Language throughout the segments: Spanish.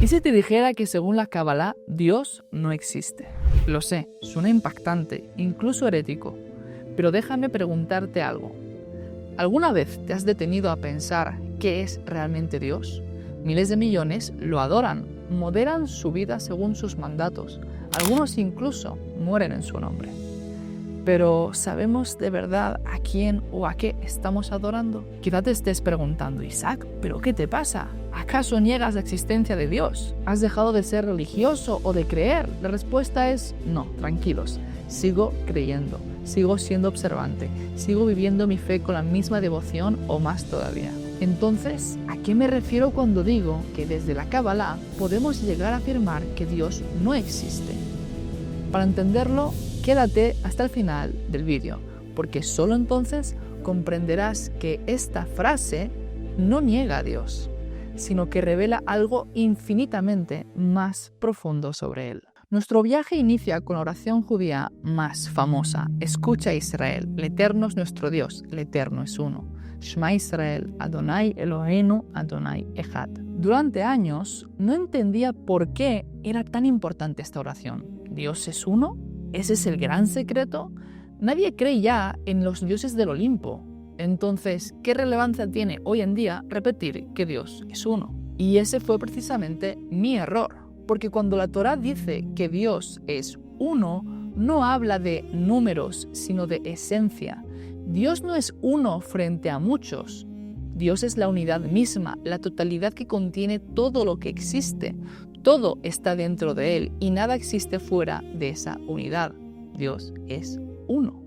¿Y si te dijera que según la Kabbalah, Dios no existe? Lo sé, suena impactante, incluso herético, pero déjame preguntarte algo. ¿Alguna vez te has detenido a pensar qué es realmente Dios? Miles de millones lo adoran, moderan su vida según sus mandatos, algunos incluso mueren en su nombre. Pero ¿sabemos de verdad a quién o a qué estamos adorando? Quizá te estés preguntando, Isaac, ¿pero qué te pasa? ¿Acaso niegas la existencia de Dios? ¿Has dejado de ser religioso o de creer? La respuesta es no, tranquilos. Sigo creyendo, sigo siendo observante, sigo viviendo mi fe con la misma devoción o más todavía. Entonces, ¿a qué me refiero cuando digo que desde la Kabbalah podemos llegar a afirmar que Dios no existe? Para entenderlo, quédate hasta el final del vídeo, porque solo entonces comprenderás que esta frase no niega a Dios, sino que revela algo infinitamente más profundo sobre él. Nuestro viaje inicia con la oración judía más famosa. Escucha Israel, el Eterno es nuestro Dios, el Eterno es uno. Shema Israel, Adonai Eloheinu, Adonai Echad. Durante años no entendía por qué era tan importante esta oración. ¿Dios es uno? ¿Ese es el gran secreto? Nadie cree ya en los dioses del Olimpo. Entonces, ¿qué relevancia tiene hoy en día repetir que Dios es uno? Y ese fue precisamente mi error, porque cuando la Torá dice que Dios es uno, no habla de números, sino de esencia. Dios no es uno frente a muchos. Dios es la unidad misma, la totalidad que contiene todo lo que existe. Todo está dentro de él y nada existe fuera de esa unidad. Dios es uno.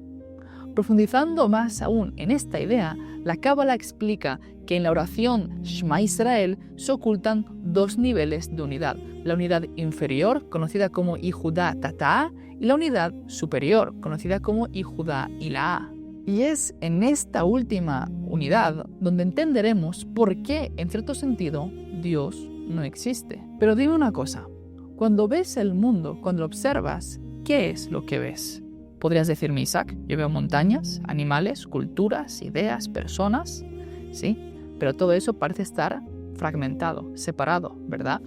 Profundizando más aún en esta idea, la Kabbalah explica que en la oración Shema Israel se ocultan dos niveles de unidad. La unidad inferior, conocida como Yehudá Tata'a, y la unidad superior, conocida como Yehudá Ila'a. Y es en esta última unidad donde entenderemos por qué, en cierto sentido, Dios no existe. Pero dime una cosa, cuando ves el mundo, cuando lo observas, ¿qué es lo que ves? ¿Podrías decirme, Isaac, yo veo montañas, animales, culturas, ideas, personas? Sí, pero todo eso parece estar fragmentado, separado, ¿verdad?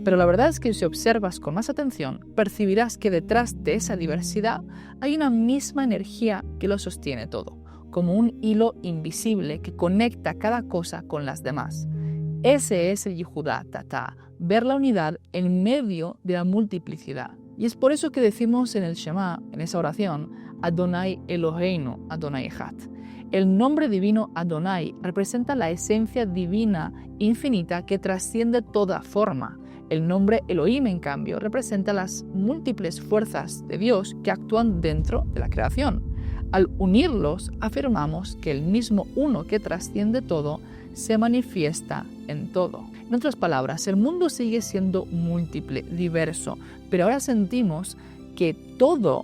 Pero la verdad es que si observas con más atención, percibirás que detrás de esa diversidad hay una misma energía que lo sostiene todo, como un hilo invisible que conecta cada cosa con las demás. Ese es el Yehudá Tata'a, ver la unidad en medio de la multiplicidad. Y es por eso que decimos en el Shema, en esa oración, Adonai Eloheinu, Adonai Echad. El nombre divino Adonai representa la esencia divina infinita que trasciende toda forma. El nombre Elohim, en cambio, representa las múltiples fuerzas de Dios que actúan dentro de la creación. Al unirlos, afirmamos que el mismo uno que trasciende todo se manifiesta en todo. En otras palabras, el mundo sigue siendo múltiple, diverso, pero ahora sentimos que toda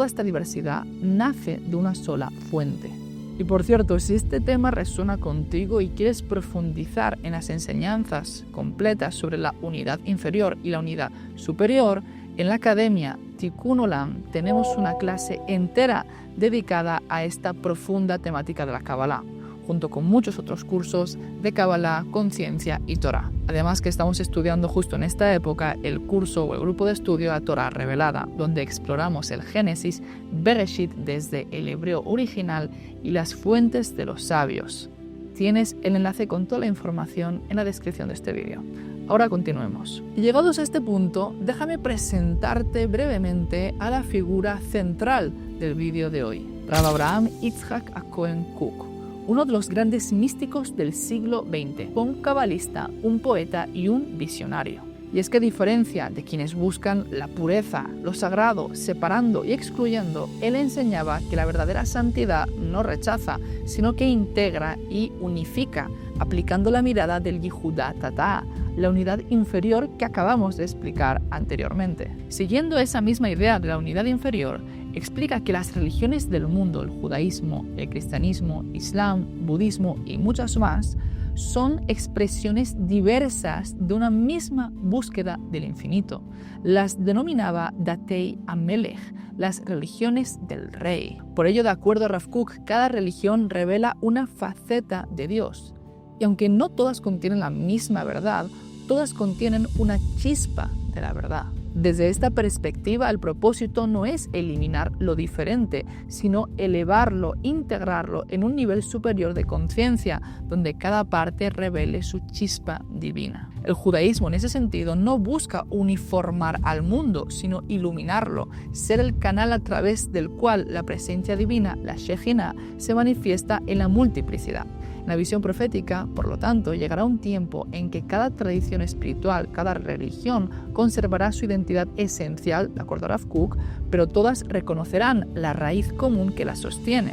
esta diversidad nace de una sola fuente. Y por cierto, si este tema resuena contigo y quieres profundizar en las enseñanzas completas sobre la unidad inferior y la unidad superior, en la Academia Tikkun Olam tenemos una clase entera dedicada a esta profunda temática de la Kabbalah, junto con muchos otros cursos de Kabbalah, conciencia y Torah. Además que estamos estudiando justo en esta época el curso o el grupo de estudio de Torah revelada, donde exploramos el Génesis, Bereshit desde el hebreo original y las fuentes de los sabios. Tienes el enlace con toda la información en la descripción de este vídeo. Ahora continuemos. Y llegados a este punto, déjame presentarte brevemente a la figura central del vídeo de hoy, Rav Abraham Yitzhak Cohen Kook, uno de los grandes místicos del siglo XX, un cabalista, un poeta y un visionario. Y es que a diferencia de quienes buscan la pureza, lo sagrado, separando y excluyendo, él enseñaba que la verdadera santidad no rechaza, sino que integra y unifica, aplicando la mirada del Yehudá Tata'a, la unidad inferior que acabamos de explicar anteriormente. Siguiendo esa misma idea de la unidad inferior, explica que las religiones del mundo, el judaísmo, el cristianismo, islam, budismo y muchas más, son expresiones diversas de una misma búsqueda del infinito. Las denominaba Datei Amelech, las religiones del rey. Por ello, de acuerdo a Rav Kook, cada religión revela una faceta de Dios. Y aunque no todas contienen la misma verdad, todas contienen una chispa de la verdad. Desde esta perspectiva, el propósito no es eliminar lo diferente, sino elevarlo, integrarlo en un nivel superior de conciencia, donde cada parte revele su chispa divina. El judaísmo, en ese sentido, no busca uniformar al mundo, sino iluminarlo, ser el canal a través del cual la presencia divina, la Shejina, se manifiesta en la multiplicidad. En la visión profética, por lo tanto, llegará un tiempo en que cada tradición espiritual, cada religión, conservará su identidad esencial, de acuerdo a Rav Kook, pero todas reconocerán la raíz común que la sostiene.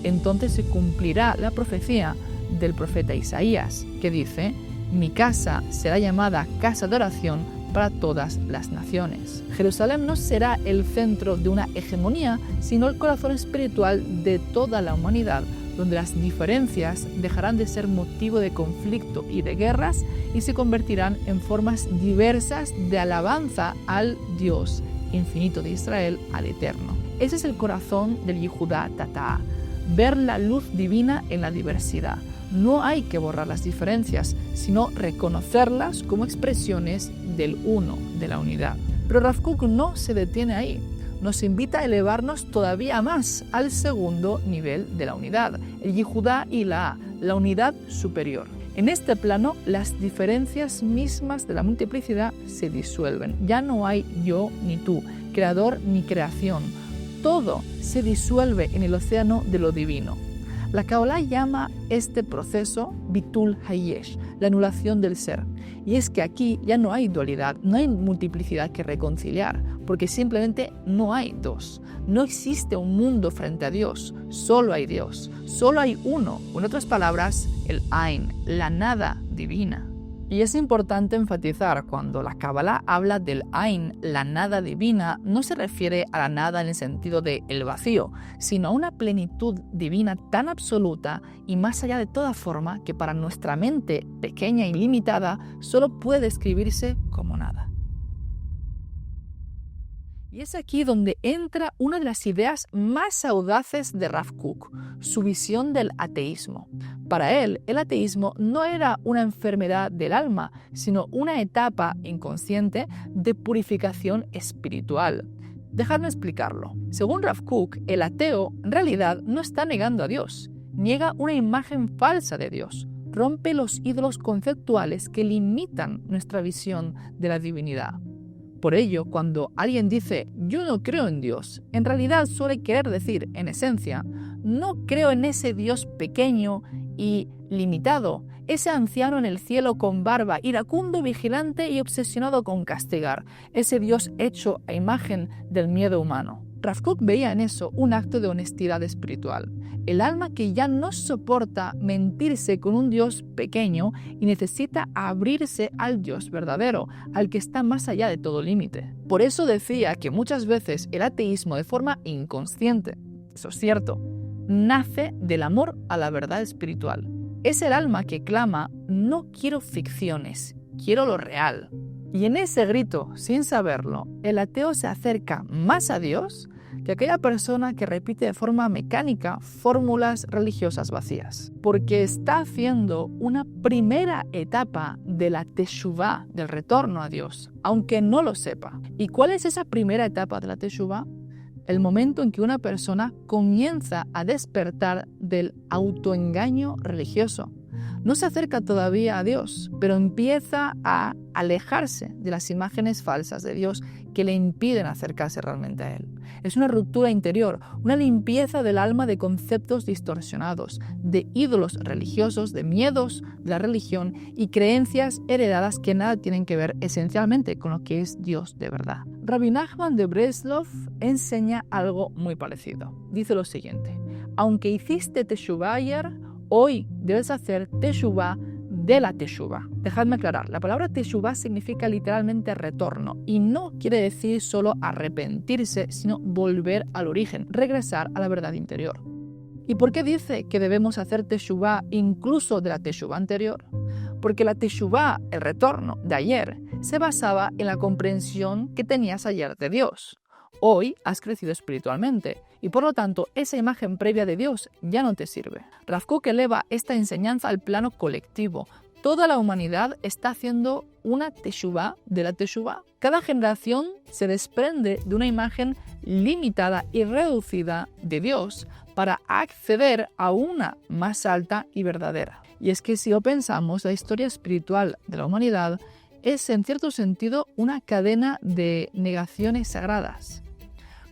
Entonces se cumplirá la profecía del profeta Isaías, que dice: «Mi casa será llamada casa de oración para todas las naciones». Jerusalén no será el centro de una hegemonía, sino el corazón espiritual de toda la humanidad, donde las diferencias dejarán de ser motivo de conflicto y de guerras y se convertirán en formas diversas de alabanza al Dios infinito de Israel, al Eterno. Ese es el corazón del Yehudá Tata'a, ver la luz divina en la diversidad. No hay que borrar las diferencias, sino reconocerlas como expresiones del uno, de la unidad. Pero Rav Kook no se detiene ahí. Nos invita a elevarnos todavía más al segundo nivel de la unidad, el Yehudá y la unidad superior. En este plano, las diferencias mismas de la multiplicidad se disuelven. Ya no hay yo ni tú, creador ni creación. Todo se disuelve en el océano de lo divino. La Kabbalah llama este proceso Bitul Hayesh, la anulación del ser. Y es que aquí ya no hay dualidad, no hay multiplicidad que reconciliar, porque simplemente no hay dos. No existe un mundo frente a Dios, solo hay Dios, solo hay uno. En otras palabras, el Ain, la nada divina. Y es importante enfatizar, cuando la Kabbalah habla del Ain, la nada divina, no se refiere a la nada en el sentido de el vacío, sino a una plenitud divina tan absoluta y más allá de toda forma que para nuestra mente pequeña y limitada solo puede describirse como nada. Y es aquí donde entra una de las ideas más audaces de Rav Kook, su visión del ateísmo. Para él, el ateísmo no era una enfermedad del alma, sino una etapa inconsciente de purificación espiritual. Dejadme explicarlo. Según Rav Kook, el ateo en realidad no está negando a Dios, niega una imagen falsa de Dios, rompe los ídolos conceptuales que limitan nuestra visión de la divinidad. Por ello, cuando alguien dice «yo no creo en Dios», en realidad suele querer decir, en esencia, no creo en ese Dios pequeño y limitado, ese anciano en el cielo con barba, iracundo, vigilante y obsesionado con castigar, ese Dios hecho a imagen del miedo humano. Rav Kook veía en eso un acto de honestidad espiritual. El alma que ya no soporta mentirse con un Dios pequeño y necesita abrirse al Dios verdadero, al que está más allá de todo límite. Por eso decía que muchas veces el ateísmo, de forma inconsciente, eso es cierto, nace del amor a la verdad espiritual. Es el alma que clama: no quiero ficciones, quiero lo real. Y en ese grito, sin saberlo, el ateo se acerca más a Dios que aquella persona que repite de forma mecánica fórmulas religiosas vacías, porque está haciendo una primera etapa de la teshuvá, del retorno a Dios, aunque no lo sepa. ¿Y cuál es esa primera etapa de la teshuvá? El momento en que una persona comienza a despertar del autoengaño religioso. No se acerca todavía a Dios, pero empieza a alejarse de las imágenes falsas de Dios que le impiden acercarse realmente a Él. Es una ruptura interior, una limpieza del alma de conceptos distorsionados, de ídolos religiosos, de miedos de la religión y creencias heredadas que nada tienen que ver esencialmente con lo que es Dios de verdad. Rabbi Nachman de Breslov enseña algo muy parecido. Dice lo siguiente: aunque hiciste teshuvá ayer, hoy debes hacer teshuvá de la teshuvá. Dejadme aclarar, la palabra teshuvá significa literalmente retorno y no quiere decir solo arrepentirse, sino volver al origen, regresar a la verdad interior. ¿Y por qué dice que debemos hacer teshuvá incluso de la teshuvá anterior? Porque la teshuvá, el retorno de ayer, se basaba en la comprensión que tenías ayer de Dios. Hoy has crecido espiritualmente y por lo tanto esa imagen previa de Dios ya no te sirve. Rav Kook eleva esta enseñanza al plano colectivo. toda la humanidad está haciendo una teshuvá de la teshuvá. Cada generación se desprende de una imagen limitada y reducida de Dios para acceder a una más alta y verdadera. Y es que si lo pensamos, la historia espiritual de la humanidad es en cierto sentido una cadena de negaciones sagradas.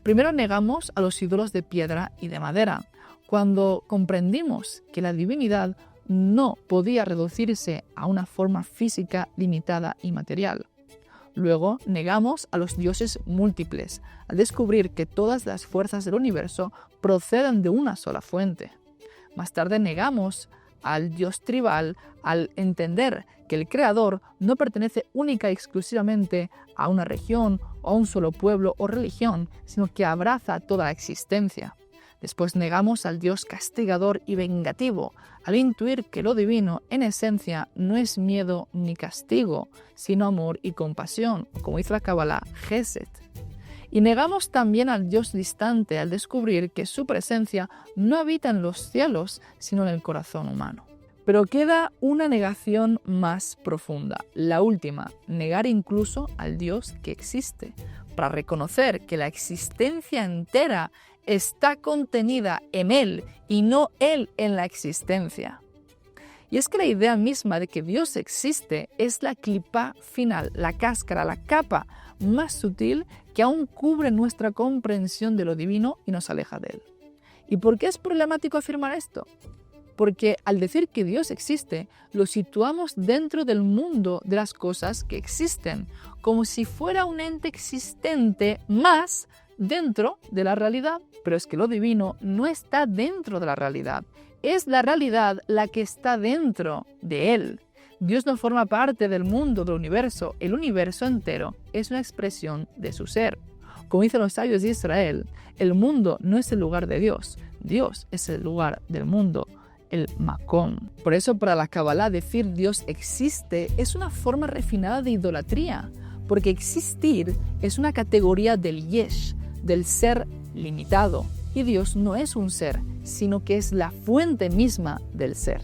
Primero negamos a los ídolos de piedra y de madera, cuando comprendimos que la divinidad no podía reducirse a una forma física limitada y material. Luego negamos a los dioses múltiples, al descubrir que todas las fuerzas del universo proceden de una sola fuente. Más tarde negamos al dios tribal al entender que el creador no pertenece única y exclusivamente a una región o a un solo pueblo o religión, sino que abraza toda la existencia. Después negamos al Dios castigador y vengativo, al intuir que lo divino, en esencia, no es miedo ni castigo, sino amor y compasión, como dice la Kabbalah, Gesed. Y negamos también al Dios distante, al descubrir que su presencia no habita en los cielos, sino en el corazón humano. Pero queda una negación más profunda, la última, negar incluso al Dios que existe, para reconocer que la existencia entera está contenida en Él y no Él en la existencia. Y es que la idea misma de que Dios existe es la clipa final, la cáscara, la capa más sutil que aún cubre nuestra comprensión de lo divino y nos aleja de Él. ¿Y por qué es problemático afirmar esto? Porque al decir que Dios existe, lo situamos dentro del mundo de las cosas que existen, como si fuera un ente existente más dentro de la realidad. Pero es que lo divino no está dentro de la realidad. Es la realidad la que está dentro de Él. Dios no forma parte del mundo, del universo. El universo entero es una expresión de su ser. Como dicen los sabios de Israel, el mundo no es el lugar de Dios. Dios es el lugar del mundo, el Makom. Por eso para la Kabbalah decir Dios existe es una forma refinada de idolatría, porque existir es una categoría del yesh, del ser limitado, y Dios no es un ser, sino que es la fuente misma del ser.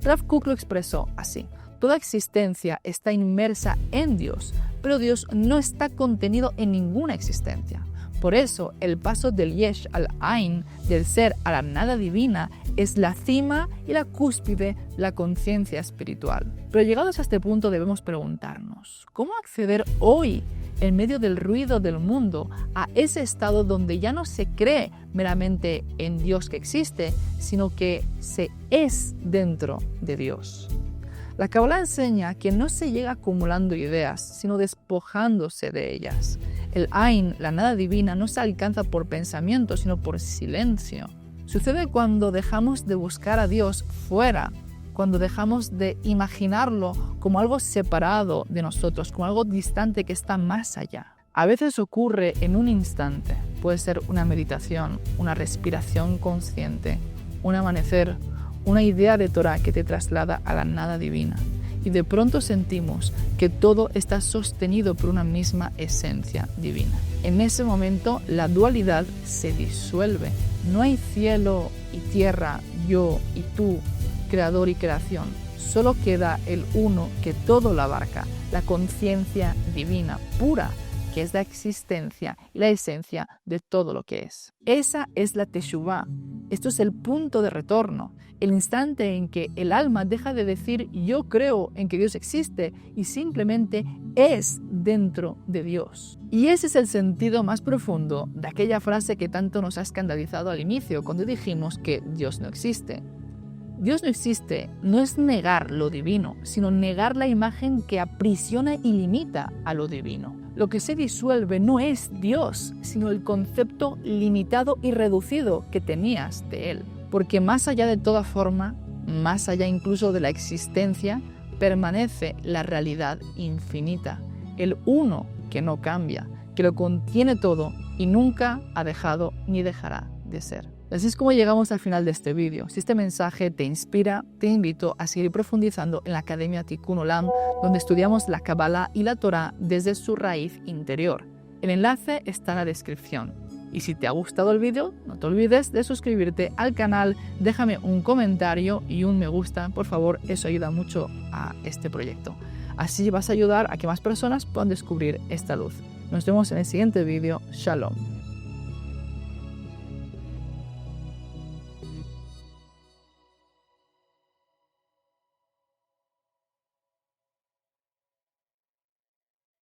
Rav Kook lo expresó así: toda existencia está inmersa en Dios, pero Dios no está contenido en ninguna existencia. Por eso, el paso del Yesh al Ain, del ser a la nada divina, es la cima y la cúspide, la conciencia espiritual. Pero llegados a este punto debemos preguntarnos, ¿cómo acceder hoy, en medio del ruido del mundo, a ese estado donde ya no se cree meramente en Dios que existe, sino que se es dentro de Dios? La Kabbalah enseña que no se llega acumulando ideas, sino despojándose de ellas. El Ain, la nada divina, no se alcanza por pensamiento, sino por silencio. Sucede cuando dejamos de buscar a Dios fuera, cuando dejamos de imaginarlo como algo separado de nosotros, como algo distante que está más allá. A veces ocurre en un instante. Puede ser una meditación, una respiración consciente, un amanecer, una idea de Torah que te traslada a la nada divina. Y de pronto sentimos que todo está sostenido por una misma esencia divina. En ese momento la dualidad se disuelve. No hay cielo y tierra, yo y tú, creador y creación. Solo queda el uno que todo lo abarca, la conciencia divina pura, que es la existencia y la esencia de todo lo que es. Esa es la Teshuvá. Esto es el punto de retorno, el instante en que el alma deja de decir yo creo en que Dios existe y simplemente es dentro de Dios. Y ese es el sentido más profundo de aquella frase que tanto nos ha escandalizado al inicio cuando dijimos que Dios no existe. Dios no existe no es negar lo divino, sino negar la imagen que aprisiona y limita a lo divino. Lo que se disuelve no es Dios, sino el concepto limitado y reducido que tenías de Él. Porque más allá de toda forma, más allá incluso de la existencia, permanece la realidad infinita, el uno que no cambia, que lo contiene todo y nunca ha dejado ni dejará de ser. Así es como llegamos al final de este vídeo. Si este mensaje te inspira, te invito a seguir profundizando en la Academia Tikkun Olam, donde estudiamos la Kabbalah y la Torah desde su raíz interior. El enlace está en la descripción. Y si te ha gustado el vídeo, no te olvides de suscribirte al canal, déjame un comentario y un me gusta, por favor, eso ayuda mucho a este proyecto. Así vas a ayudar a que más personas puedan descubrir esta luz. Nos vemos en el siguiente vídeo. Shalom.